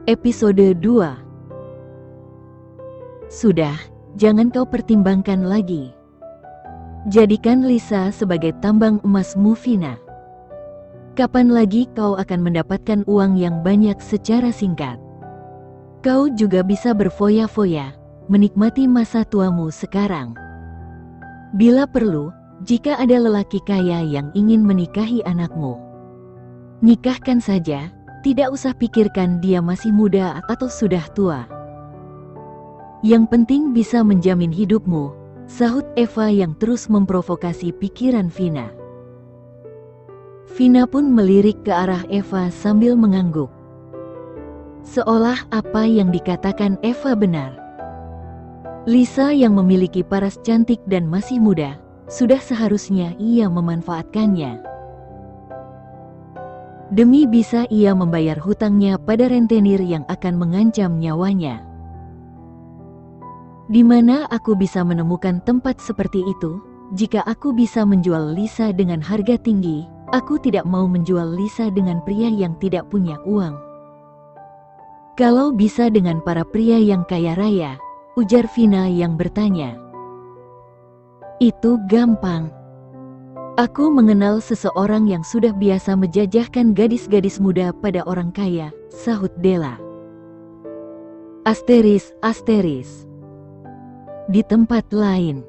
Episode 2. Sudah, jangan kau pertimbangkan lagi. Jadikan Lisa sebagai tambang emasmu, Vina. Kapan lagi kau akan mendapatkan uang yang banyak secara singkat? Kau juga bisa berfoya-foya, menikmati masa tuamu sekarang. Bila perlu, jika ada lelaki kaya yang ingin menikahi anakmu, nikahkan saja. Tidak usah pikirkan dia masih muda atau sudah tua. Yang penting bisa menjamin hidupmu, sahut Eva yang terus memprovokasi pikiran Vina. Vina pun melirik ke arah Eva sambil mengangguk. Seolah apa yang dikatakan Eva benar. Lisa yang memiliki paras cantik dan masih muda, sudah seharusnya ia memanfaatkannya. Demi bisa ia membayar hutangnya pada rentenir yang akan mengancam nyawanya. Di mana aku bisa menemukan tempat seperti itu? Jika aku bisa menjual Lisa dengan harga tinggi, aku tidak mau menjual Lisa dengan pria yang tidak punya uang. Kalau bisa dengan para pria yang kaya raya, ujar Vina yang bertanya. Itu gampang. Aku mengenal seseorang yang sudah biasa menjajahkan gadis-gadis muda pada orang kaya, sahut Della. Asteris. Di tempat lain,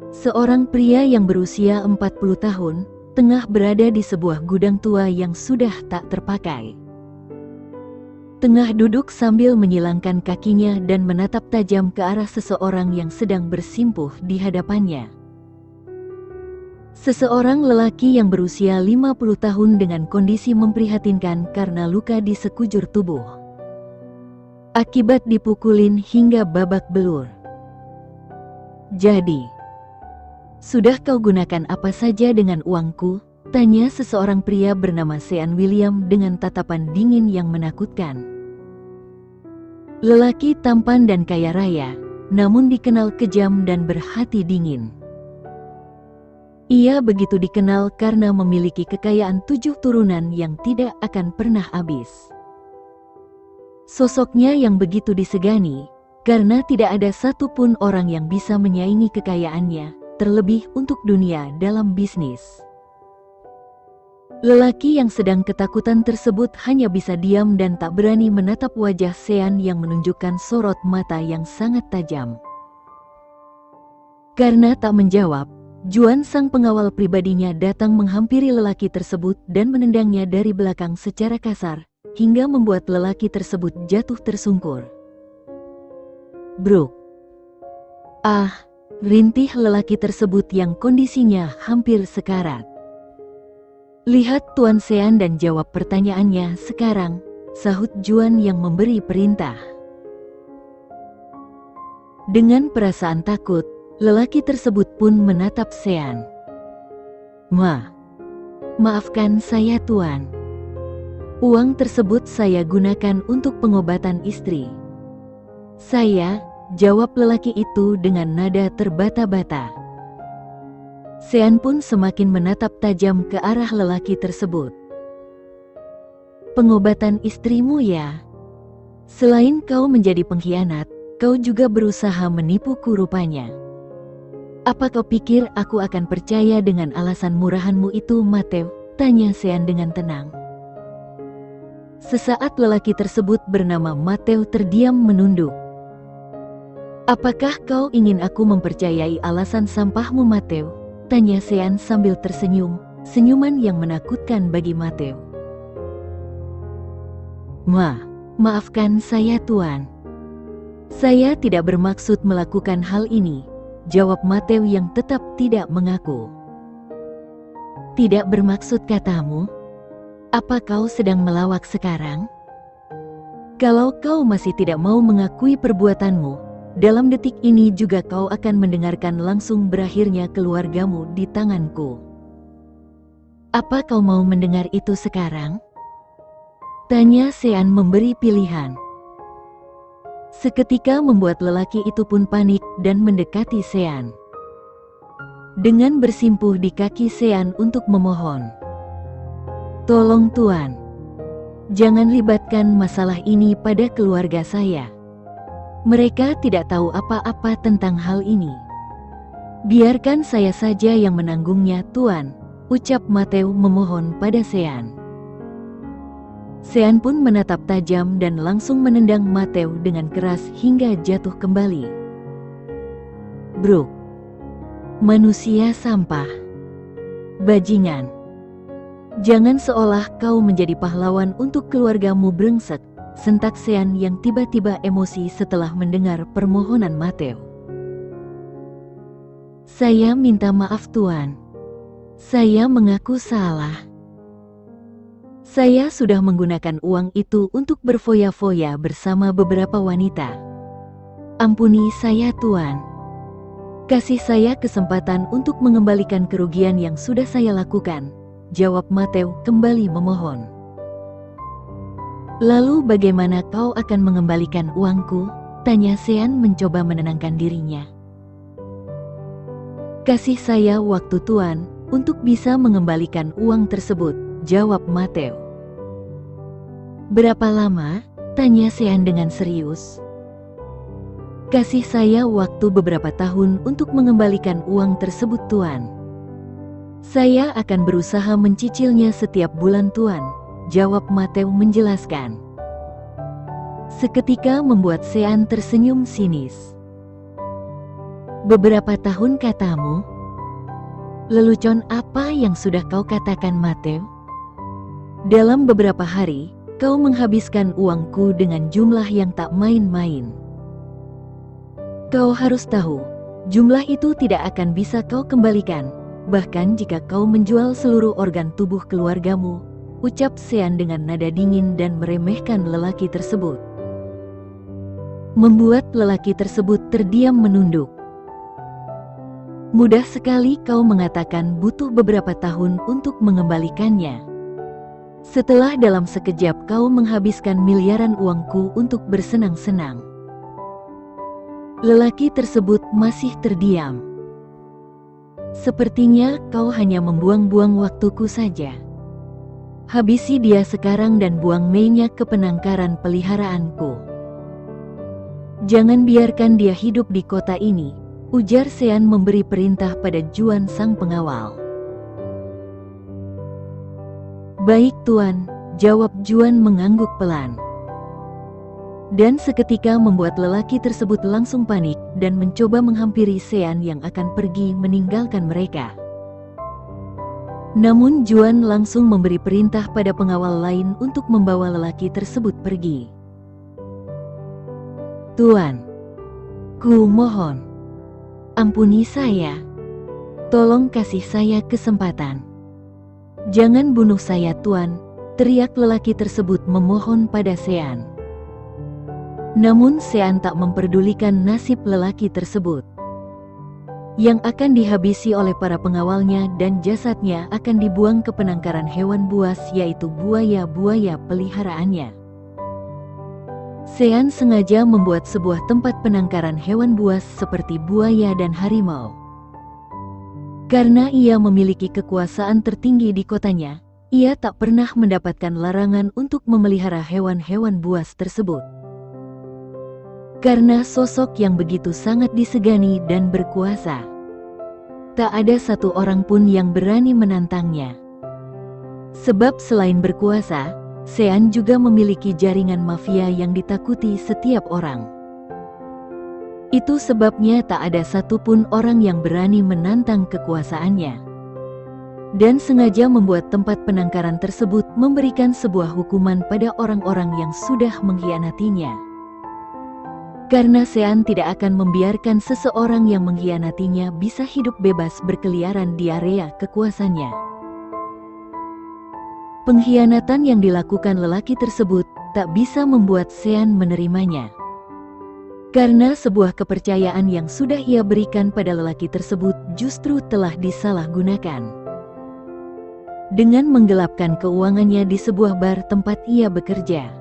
seorang pria yang berusia 40 tahun, tengah berada di sebuah gudang tua yang sudah tak terpakai. Tengah duduk sambil menyilangkan kakinya dan menatap tajam ke arah seseorang yang sedang bersimpuh di hadapannya. Seseorang lelaki yang berusia 50 tahun dengan kondisi memprihatinkan karena luka di sekujur tubuh. Akibat dipukulin hingga babak belur. Jadi, sudah kau gunakan apa saja dengan uangku? Tanya seseorang pria bernama Sean William dengan tatapan dingin yang menakutkan. Lelaki tampan dan kaya raya, namun dikenal kejam dan berhati dingin. Ia begitu dikenal karena memiliki kekayaan 7 turunan yang tidak akan pernah habis. Sosoknya yang begitu disegani, karena tidak ada satupun orang yang bisa menyaingi kekayaannya, terlebih untuk dunia dalam bisnis. Lelaki yang sedang ketakutan tersebut hanya bisa diam dan tak berani menatap wajah Sean yang menunjukkan sorot mata yang sangat tajam. Karena tak menjawab, Juan sang pengawal pribadinya datang menghampiri lelaki tersebut dan menendangnya dari belakang secara kasar, hingga membuat lelaki tersebut jatuh tersungkur. Bruk. Rintih lelaki tersebut yang kondisinya hampir sekarat. Lihat Tuan Sean dan jawab pertanyaannya sekarang, sahut Juan yang memberi perintah. Dengan perasaan takut, lelaki tersebut pun menatap Sean. Maafkan saya, Tuan. Uang tersebut saya gunakan untuk pengobatan istri. Saya, jawab lelaki itu dengan nada terbata-bata. Sean pun semakin menatap tajam ke arah lelaki tersebut. Pengobatan istrimu ya? Selain kau menjadi pengkhianat, kau juga berusaha menipuku rupanya. Apa kau pikir aku akan percaya dengan alasan murahanmu itu, Mateo? Tanya Sean dengan tenang. Sesaat lelaki tersebut bernama Mateo terdiam menunduk. Apakah kau ingin aku mempercayai alasan sampahmu, Mateo? Tanya Sean sambil tersenyum, senyuman yang menakutkan bagi Mateo. Maafkan saya, Tuan. Saya tidak bermaksud melakukan hal ini, jawab Mateo yang tetap tidak mengaku. Tidak bermaksud katamu? Apa kau sedang melawak sekarang? Kalau kau masih tidak mau mengakui perbuatanmu, dalam detik ini juga kau akan mendengarkan langsung berakhirnya keluargamu di tanganku. Apa kau mau mendengar itu sekarang? Tanya Sean memberi pilihan. Seketika membuat lelaki itu pun panik dan mendekati Sean. Dengan bersimpuh di kaki Sean untuk memohon. Tolong Tuan. Jangan libatkan masalah ini pada keluarga saya. Mereka tidak tahu apa-apa tentang hal ini. Biarkan saya saja yang menanggungnya, Tuan, ucap Mateo memohon pada Sean. Sean pun menatap tajam dan langsung menendang Mateo dengan keras hingga jatuh kembali. Bruk. Manusia sampah. Bajingan. Jangan seolah kau menjadi pahlawan untuk keluargamu, brengsek, sentak Sean yang tiba-tiba emosi setelah mendengar permohonan Mateo. Saya minta maaf, Tuan. Saya mengaku salah. Saya sudah menggunakan uang itu untuk berfoya-foya bersama beberapa wanita. Ampuni saya, Tuan. Kasih saya kesempatan untuk mengembalikan kerugian yang sudah saya lakukan, jawab Mateo kembali memohon. Lalu bagaimana kau akan mengembalikan uangku? Tanya Sean mencoba menenangkan dirinya. Kasih saya waktu, Tuan, untuk bisa mengembalikan uang tersebut, jawab Mateo. Berapa lama? Tanya Sean dengan serius. Kasih saya waktu beberapa tahun untuk mengembalikan uang tersebut, Tuan. Saya akan berusaha mencicilnya setiap bulan, Tuan, jawab Mateo menjelaskan. Seketika membuat Sean tersenyum sinis. Beberapa tahun katamu? Lelucon apa yang sudah kau katakan, Mateo? Dalam beberapa hari, kau menghabiskan uangku dengan jumlah yang tak main-main. Kau harus tahu, jumlah itu tidak akan bisa kau kembalikan, bahkan jika kau menjual seluruh organ tubuh keluargamu, ucap Sean dengan nada dingin dan meremehkan lelaki tersebut. Membuat lelaki tersebut terdiam menunduk. Mudah sekali kau mengatakan butuh beberapa tahun untuk mengembalikannya. Setelah dalam sekejap kau menghabiskan miliaran uangku untuk bersenang-senang. Lelaki tersebut masih terdiam. Sepertinya kau hanya membuang-buang waktuku saja. Habisi dia sekarang dan buang Mei-nya ke penangkaran peliharaanku. Jangan biarkan dia hidup di kota ini, ujar Sean memberi perintah pada Juan sang pengawal. Baik, Tuan, jawab Juan mengangguk pelan. Dan seketika membuat lelaki tersebut langsung panik dan mencoba menghampiri Sean yang akan pergi meninggalkan mereka. Namun Juan langsung memberi perintah pada pengawal lain untuk membawa lelaki tersebut pergi. Tuan, ku mohon, ampuni saya. Tolong kasih saya kesempatan. Jangan bunuh saya, Tuan, teriak lelaki tersebut memohon pada Sean. Namun Sean tak memperdulikan nasib lelaki tersebut, yang akan dihabisi oleh para pengawalnya dan jasadnya akan dibuang ke penangkaran hewan buas, yaitu buaya-buaya peliharaannya. Sean sengaja membuat sebuah tempat penangkaran hewan buas seperti buaya dan harimau. Karena ia memiliki kekuasaan tertinggi di kotanya, ia tak pernah mendapatkan larangan untuk memelihara hewan-hewan buas tersebut. Karena sosok yang begitu sangat disegani dan berkuasa, tak ada satu orang pun yang berani menantangnya. Sebab selain berkuasa, Sean juga memiliki jaringan mafia yang ditakuti setiap orang. Itu sebabnya tak ada satupun orang yang berani menantang kekuasaannya. Dan sengaja membuat tempat penangkaran tersebut memberikan sebuah hukuman pada orang-orang yang sudah mengkhianatinya. Karena Sean tidak akan membiarkan seseorang yang mengkhianatinya bisa hidup bebas berkeliaran di area kekuasaannya. Pengkhianatan yang dilakukan lelaki tersebut tak bisa membuat Sean menerimanya. Karena sebuah kepercayaan yang sudah ia berikan pada lelaki tersebut justru telah disalahgunakan. Dengan menggelapkan keuangannya di sebuah bar tempat ia bekerja.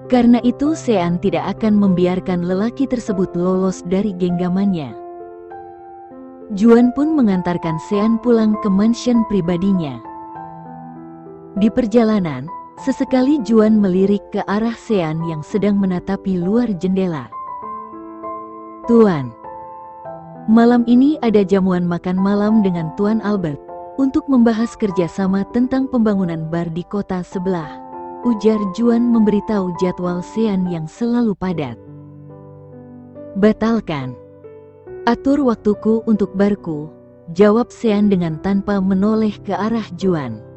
Karena itu Sean tidak akan membiarkan lelaki tersebut lolos dari genggamannya. Juan pun mengantarkan Sean pulang ke mansion pribadinya. Di perjalanan, Sesekali Juan melirik ke arah Sean yang sedang menatapi luar jendela. "Tuan, malam ini ada jamuan makan malam dengan Tuan Albert untuk membahas kerjasama tentang pembangunan bar di kota sebelah," ujar Juan memberitahu jadwal Sean yang selalu padat. "Batalkan. Atur waktuku untuk barku," jawab Sean dengan tanpa menoleh ke arah Juan.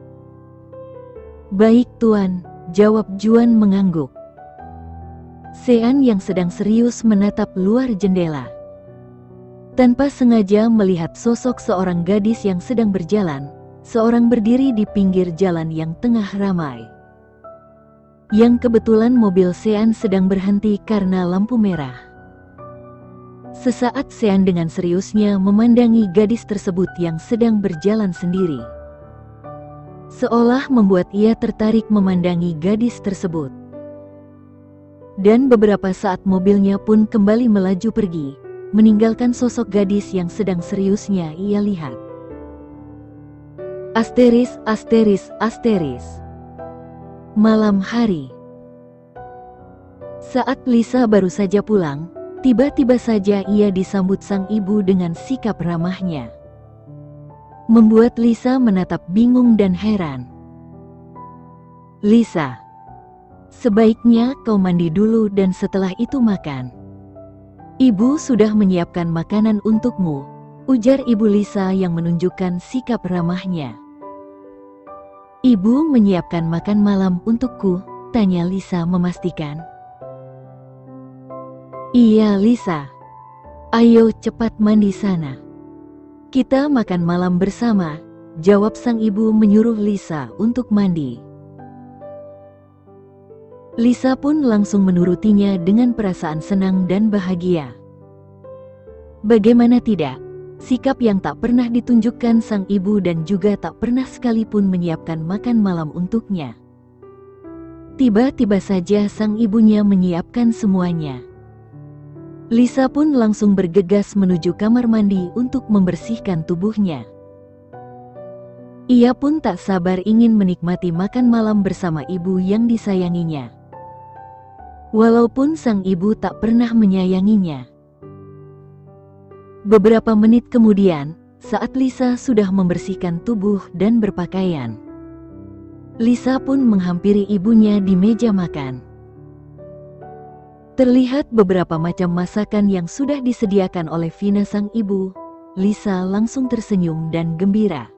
"Baik Tuan," jawab Juan mengangguk. Sean yang sedang serius menatap luar jendela. Tanpa sengaja melihat sosok seorang gadis yang sedang berjalan, seorang berdiri di pinggir jalan yang tengah ramai. Yang kebetulan mobil Sean sedang berhenti karena lampu merah. Sesaat Sean dengan seriusnya memandangi gadis tersebut yang sedang berjalan sendiri. Seolah membuat ia tertarik memandangi gadis tersebut. Dan beberapa saat mobilnya pun kembali melaju pergi, meninggalkan sosok gadis yang sedang seriusnya ia lihat. Asteris, asteris, asteris. Malam hari. Saat Lisa baru saja pulang, tiba-tiba saja ia disambut sang ibu dengan sikap ramahnya. Membuat Lisa menatap bingung dan heran. "Lisa, sebaiknya kau mandi dulu dan setelah itu makan. Ibu sudah menyiapkan makanan untukmu," ujar ibu Lisa yang menunjukkan sikap ramahnya. "Ibu menyiapkan makan malam untukku?" tanya Lisa memastikan. "Iya Lisa. Ayo cepat mandi sana. Kita makan malam bersama," jawab sang ibu menyuruh Lisa untuk mandi. Lisa pun langsung menurutinya dengan perasaan senang dan bahagia. Bagaimana tidak, sikap yang tak pernah ditunjukkan sang ibu dan juga tak pernah sekalipun menyiapkan makan malam untuknya. Tiba-tiba saja sang ibunya menyiapkan semuanya. Lisa pun langsung bergegas menuju kamar mandi untuk membersihkan tubuhnya. Ia pun tak sabar ingin menikmati makan malam bersama ibu yang disayanginya. Walaupun sang ibu tak pernah menyayanginya. Beberapa menit kemudian, saat Lisa sudah membersihkan tubuh dan berpakaian, Lisa pun menghampiri ibunya di meja makan. Terlihat beberapa macam masakan yang sudah disediakan oleh Vina sang ibu. Lisa langsung tersenyum dan gembira.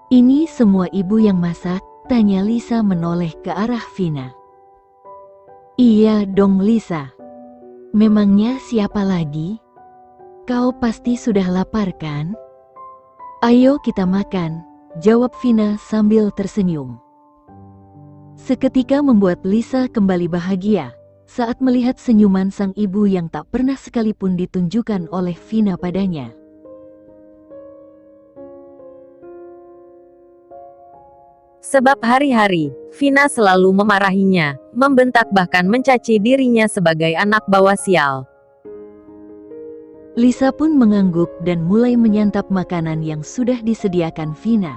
"Ini semua ibu yang masak?" tanya Lisa menoleh ke arah Vina. "Iya dong Lisa. Memangnya siapa lagi? Kau pasti sudah lapar kan? Ayo kita makan," jawab Vina sambil tersenyum. Seketika membuat Lisa kembali bahagia saat melihat senyuman sang ibu yang tak pernah sekalipun ditunjukkan oleh Vina padanya. Sebab hari-hari, Vina selalu memarahinya, membentak bahkan mencaci dirinya sebagai anak bawa sial. Lisa pun mengangguk dan mulai menyantap makanan yang sudah disediakan Vina.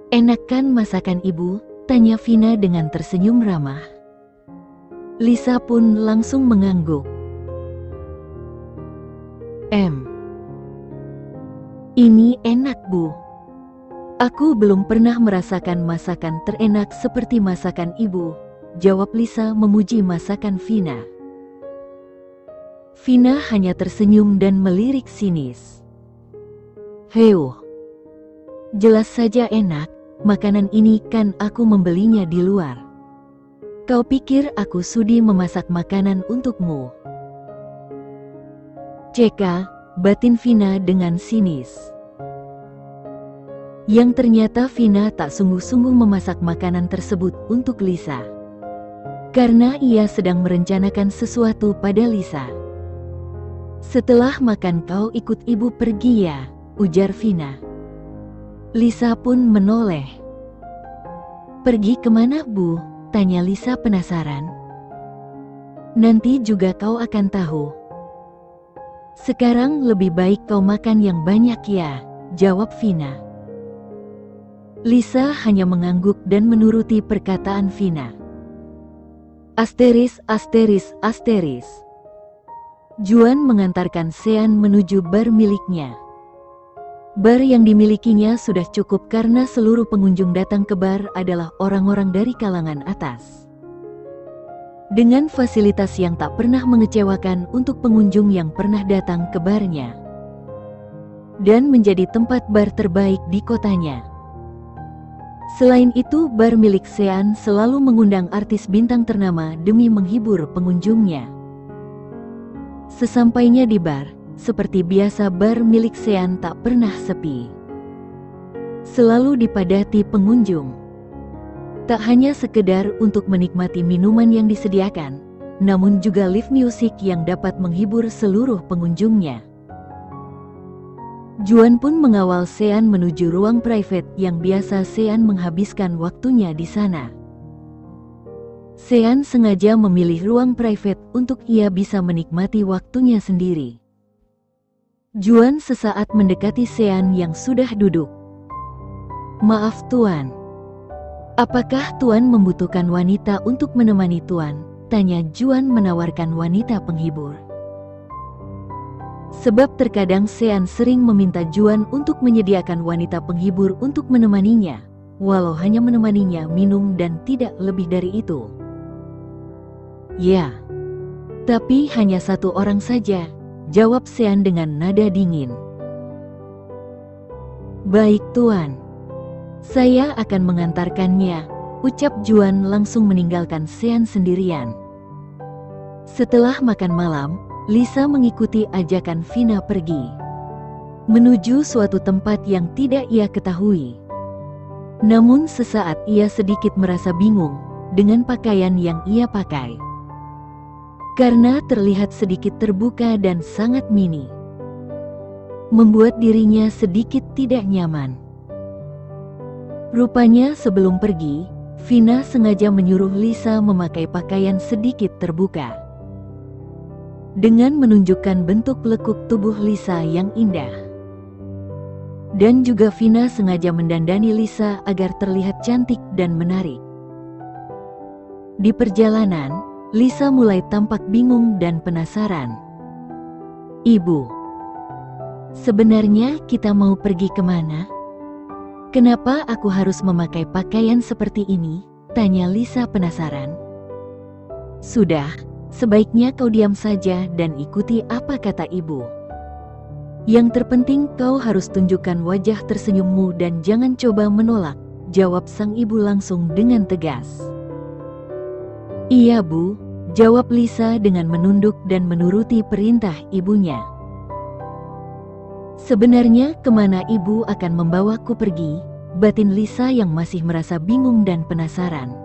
"Enak kan masakan ibu?" tanya Vina dengan tersenyum ramah. Lisa pun langsung mengangguk. Ini enak Bu. Aku belum pernah merasakan masakan terenak seperti masakan ibu," jawab Lisa memuji masakan Vina. Vina hanya tersenyum dan melirik sinis. "Heuh, jelas saja enak. Makanan ini kan aku membelinya di luar. Kau pikir aku sudi memasak makanan untukmu?" "Ceka," batin Vina dengan sinis. Yang ternyata Vina tak sungguh-sungguh memasak makanan tersebut untuk Lisa. Karena ia sedang merencanakan sesuatu pada Lisa. "Setelah makan kau ikut ibu pergi ya," ujar Vina. Lisa pun menoleh. "Pergi kemana Bu?" tanya Lisa penasaran. "Nanti juga kau akan tahu. Sekarang lebih baik kau makan yang banyak ya," jawab Vina. Lisa hanya mengangguk dan menuruti perkataan Vina. Asteris, asteris, asteris. Juan mengantarkan Sean menuju bar miliknya. Bar yang dimilikinya sudah cukup karena seluruh pengunjung datang ke bar adalah orang-orang dari kalangan atas. Dengan fasilitas yang tak pernah mengecewakan untuk pengunjung yang pernah datang ke barnya. Dan menjadi tempat bar terbaik di kotanya. Selain itu, bar milik Sean selalu mengundang artis bintang ternama demi menghibur pengunjungnya. Sesampainya di bar, seperti biasa bar milik Sean tak pernah sepi. Selalu dipadati pengunjung. Tak hanya sekedar untuk menikmati minuman yang disediakan, namun juga live music yang dapat menghibur seluruh pengunjungnya. Juan pun mengawal Sean menuju ruang private yang biasa Sean menghabiskan waktunya di sana. Sean sengaja memilih ruang private untuk ia bisa menikmati waktunya sendiri. Juan sesaat mendekati Sean yang sudah duduk. "Maaf Tuan. Apakah Tuan membutuhkan wanita untuk menemani Tuan?" tanya Juan menawarkan wanita penghibur. Sebab terkadang Sean sering meminta Juan untuk menyediakan wanita penghibur untuk menemaninya, walau hanya menemaninya minum dan tidak lebih dari itu. "Ya, tapi hanya satu orang saja," jawab Sean dengan nada dingin. "Baik Tuan. Saya akan mengantarkannya," ucap Juan langsung meninggalkan Sean sendirian. Setelah makan malam, Lisa mengikuti ajakan Vina pergi menuju suatu tempat yang tidak ia ketahui. Namun sesaat ia sedikit merasa bingung dengan pakaian yang ia pakai. Karena terlihat sedikit terbuka dan sangat mini. Membuat dirinya sedikit tidak nyaman. Rupanya sebelum pergi, Vina sengaja menyuruh Lisa memakai pakaian sedikit terbuka. Dengan menunjukkan bentuk lekuk tubuh Lisa yang indah. Dan juga Vina sengaja mendandani Lisa agar terlihat cantik dan menarik. Di perjalanan, Lisa mulai tampak bingung dan penasaran. "Ibu, sebenarnya kita mau pergi kemana? Kenapa aku harus memakai pakaian seperti ini?" tanya Lisa penasaran. "Sudah. Sebaiknya kau diam saja dan ikuti apa kata ibu. Yang terpenting kau harus tunjukkan wajah tersenyummu dan jangan coba menolak," jawab sang ibu langsung dengan tegas. "Iya Bu," jawab Lisa dengan menunduk dan menuruti perintah ibunya. "Sebenarnya kemana ibu akan membawaku pergi?" batin Lisa yang masih merasa bingung dan penasaran.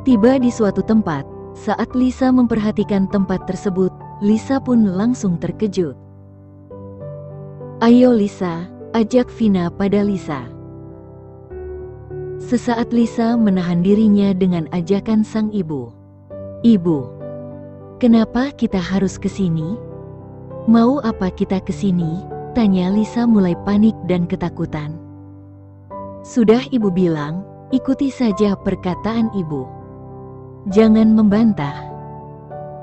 Tiba di suatu tempat. Saat Lisa memperhatikan tempat tersebut, Lisa pun langsung terkejut. "Ayo Lisa," ajak Vina pada Lisa. Sesaat Lisa menahan dirinya dengan ajakan sang ibu. "Ibu, kenapa kita harus ke sini? Mau apa kita ke sini?" tanya Lisa mulai panik dan ketakutan. "Sudah ibu bilang, ikuti saja perkataan ibu. Jangan membantah.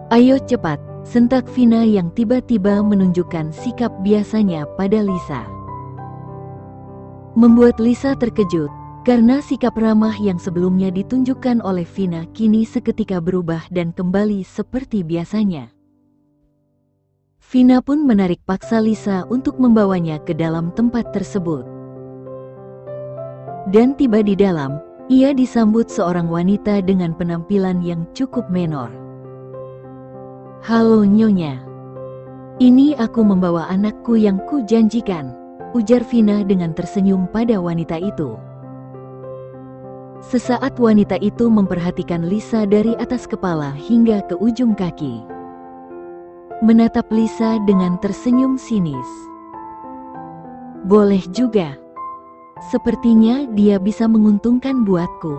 Ayo cepat," sentak Vina yang tiba-tiba menunjukkan sikap biasanya pada Lisa. Membuat Lisa terkejut, karena sikap ramah yang sebelumnya ditunjukkan oleh Vina kini seketika berubah dan kembali seperti biasanya. Vina pun menarik paksa Lisa untuk membawanya ke dalam tempat tersebut. Dan tiba di dalam, ia disambut seorang wanita dengan penampilan yang cukup menor. "Halo Nyonya. Ini aku membawa anakku yang kujanjikan," ujar Vina dengan tersenyum pada wanita itu. Sesaat wanita itu memperhatikan Lisa dari atas kepala hingga ke ujung kaki. Menatap Lisa dengan tersenyum sinis. "Boleh juga. Sepertinya dia bisa menguntungkan buatku.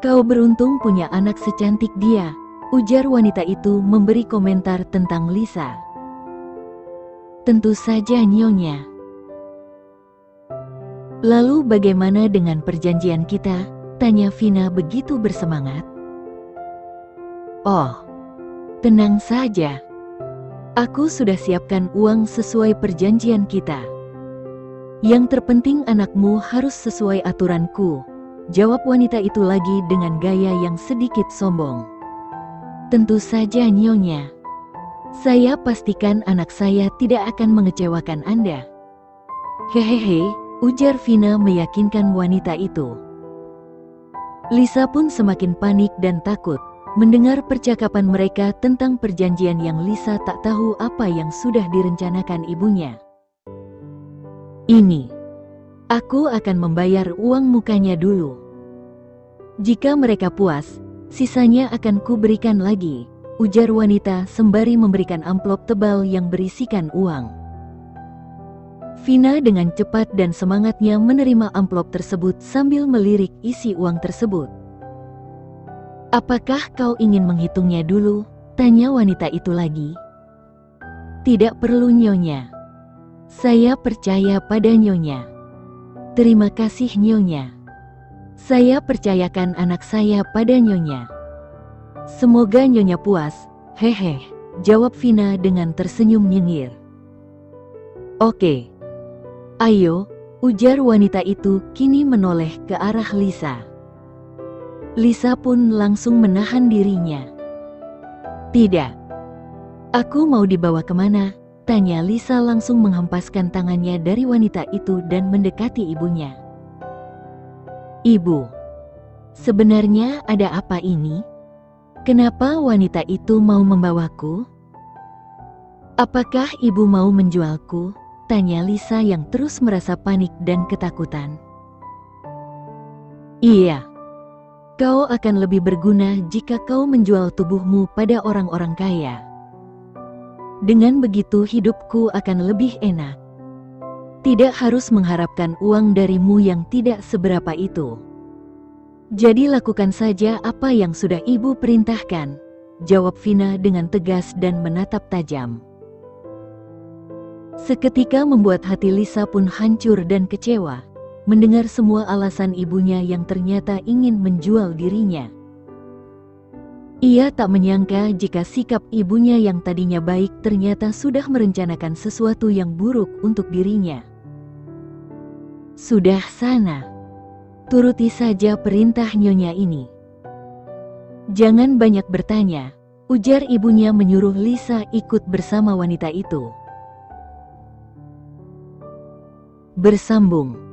Kau beruntung punya anak secantik dia," ujar wanita itu memberi komentar tentang Lisa. "Tentu saja Nyonya." Lalu bagaimana dengan perjanjian kita? Tanya Vina begitu bersemangat. Oh, tenang saja. Aku sudah siapkan uang sesuai perjanjian kita. Yang terpenting anakmu harus sesuai aturanku, jawab wanita itu lagi dengan gaya yang sedikit sombong. Tentu saja Nyonya. Saya pastikan anak saya tidak akan mengecewakan Anda. Hehehe, ujar Vina meyakinkan wanita itu. Lisa pun semakin panik dan takut mendengar percakapan mereka tentang perjanjian yang Lisa tak tahu apa yang sudah direncanakan ibunya. Ini, aku akan membayar uang mukanya dulu. Jika mereka puas, sisanya akan kuberikan lagi, ujar wanita sembari memberikan amplop tebal yang berisikan uang. Vina dengan cepat dan semangatnya menerima amplop tersebut sambil melirik isi uang tersebut. Apakah kau ingin menghitungnya dulu? Tanya wanita itu lagi. Tidak perlu Nyonya. Saya percaya pada Nyonya. Terima kasih Nyonya. Saya percayakan anak saya pada Nyonya. Semoga Nyonya puas. Hehe, jawab Vina dengan tersenyum nyengir. Oke. Ayo, ujar wanita itu kini menoleh ke arah Lisa. Lisa pun langsung menahan dirinya. Tidak. Aku mau dibawa kemana? Tanya Lisa langsung menghempaskan tangannya dari wanita itu dan mendekati ibunya. Ibu, sebenarnya ada apa ini? Kenapa wanita itu mau membawaku? Apakah ibu mau menjualku? Tanya Lisa yang terus merasa panik dan ketakutan. Iya. Kau akan lebih berguna jika kau menjual tubuhmu pada orang-orang kaya. Dengan begitu hidupku akan lebih enak. Tidak harus mengharapkan uang darimu yang tidak seberapa itu. Jadi lakukan saja apa yang sudah ibu perintahkan, jawab Vina dengan tegas dan menatap tajam. Seketika membuat hati Lisa pun hancur dan kecewa mendengar semua alasan ibunya yang ternyata ingin menjual dirinya. Ia tak menyangka jika sikap ibunya yang tadinya baik ternyata sudah merencanakan sesuatu yang buruk untuk dirinya. Sudah sana. Turuti saja perintah Nyonya ini. Jangan banyak bertanya, ujar ibunya menyuruh Lisa ikut bersama wanita itu. Bersambung.